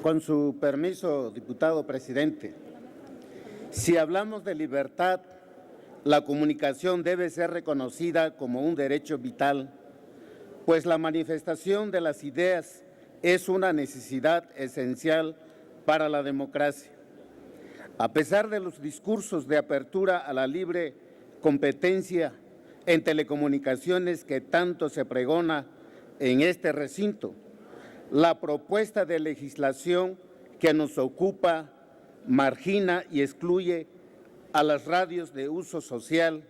Con su permiso, diputado presidente, si hablamos de libertad, la comunicación debe ser reconocida como un derecho vital, pues la manifestación de las ideas es una necesidad esencial para la democracia. A pesar de los discursos de apertura a la libre competencia en telecomunicaciones que tanto se pregona en este recinto, la propuesta de legislación que nos ocupa margina y excluye a las radios de uso social,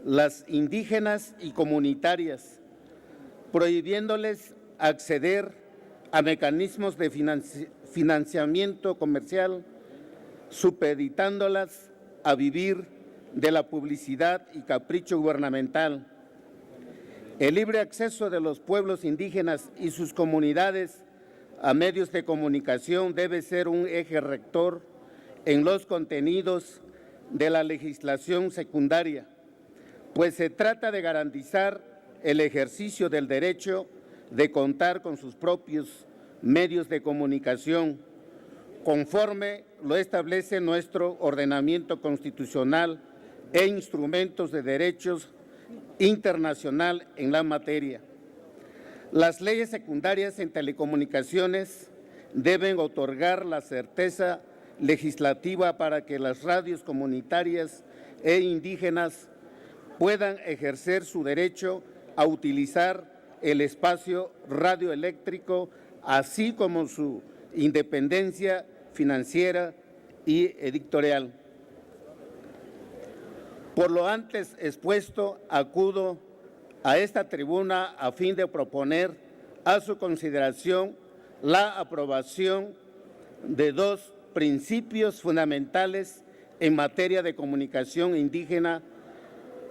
las indígenas y comunitarias, prohibiéndoles acceder a mecanismos de financiamiento comercial, supeditándolas a vivir de la publicidad y capricho gubernamental. El libre acceso de los pueblos indígenas y sus comunidades a medios de comunicación debe ser un eje rector en los contenidos de la legislación secundaria, pues se trata de garantizar el ejercicio del derecho de contar con sus propios medios de comunicación, conforme lo establece nuestro ordenamiento constitucional e instrumentos de derechos internacional en la materia. Las leyes secundarias en telecomunicaciones deben otorgar la certeza legislativa para que las radios comunitarias e indígenas puedan ejercer su derecho a utilizar el espacio radioeléctrico, así como su independencia financiera y editorial. Por lo antes expuesto, acudo a esta tribuna a fin de proponer a su consideración la aprobación de dos principios fundamentales en materia de comunicación indígena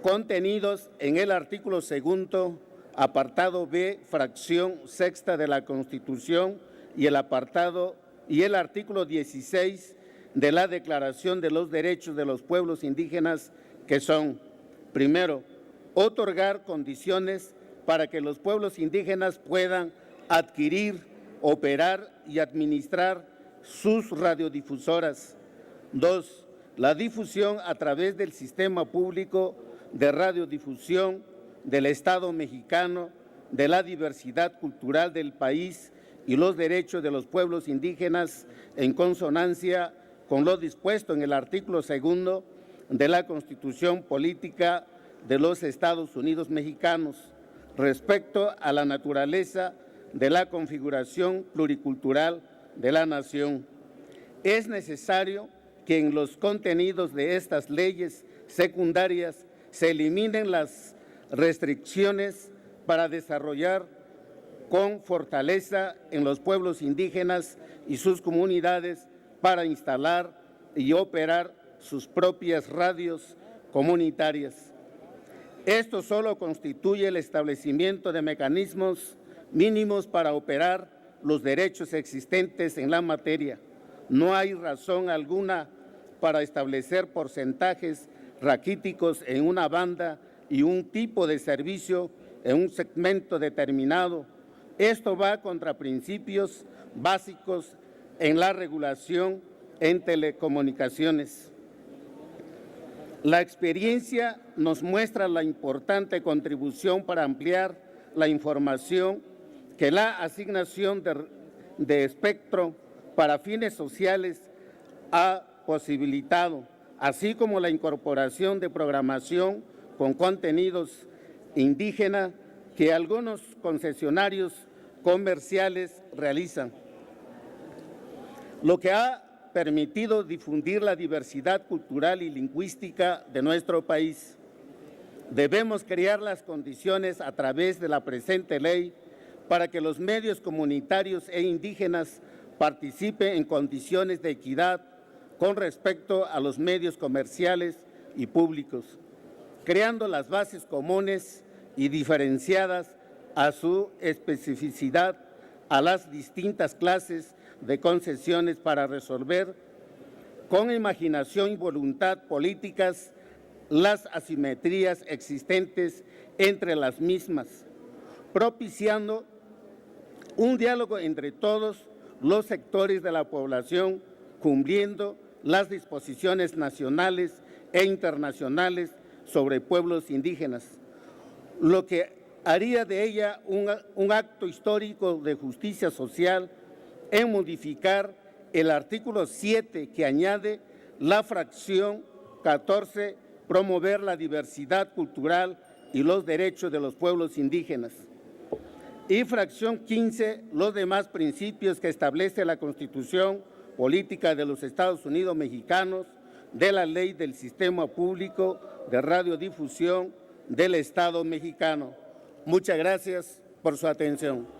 contenidos en el artículo 2, apartado B, fracción sexta de la Constitución y el artículo 16 de la Declaración de los Derechos de los Pueblos Indígenas, que son, primero, otorgar condiciones para que los pueblos indígenas puedan adquirir, operar y administrar sus radiodifusoras. Dos, la difusión a través del sistema público de radiodifusión del Estado mexicano, de la diversidad cultural del país y los derechos de los pueblos indígenas en consonancia con lo dispuesto en el artículo 2 de la Constitución Política de los Estados Unidos Mexicanos respecto a la naturaleza de la configuración pluricultural de la nación. Es necesario que en los contenidos de estas leyes secundarias se eliminen las restricciones para desarrollar con fortaleza en los pueblos indígenas y sus comunidades para instalar y operar sus propias radios comunitarias. Esto solo constituye el establecimiento de mecanismos mínimos para operar los derechos existentes en la materia. No hay razón alguna para establecer porcentajes raquíticos en una banda y un tipo de servicio en un segmento determinado. Esto va contra principios básicos en la regulación en telecomunicaciones. La experiencia nos muestra la importante contribución para ampliar la información que la asignación de espectro para fines sociales ha posibilitado, así como la incorporación de programación con contenidos indígenas que algunos concesionarios comerciales realizan, lo que ha permitido difundir la diversidad cultural y lingüística de nuestro país. Debemos crear las condiciones a través de la presente ley para que los medios comunitarios e indígenas participen en condiciones de equidad con respecto a los medios comerciales y públicos, creando las bases comunes y diferenciadas a su especificidad a las distintas clases de concesiones para resolver con imaginación y voluntad políticas las asimetrías existentes entre las mismas, propiciando un diálogo entre todos los sectores de la población, cumpliendo las disposiciones nacionales e internacionales sobre pueblos indígenas, lo que haría de ella un acto histórico de justicia social en modificar el artículo 7 que añade la fracción 14, promover la diversidad cultural y los derechos de los pueblos indígenas. Y fracción 15, los demás principios que establece la Constitución Política de los Estados Unidos Mexicanos, de la Ley del Sistema Público de Radiodifusión del Estado mexicano. Muchas gracias por su atención.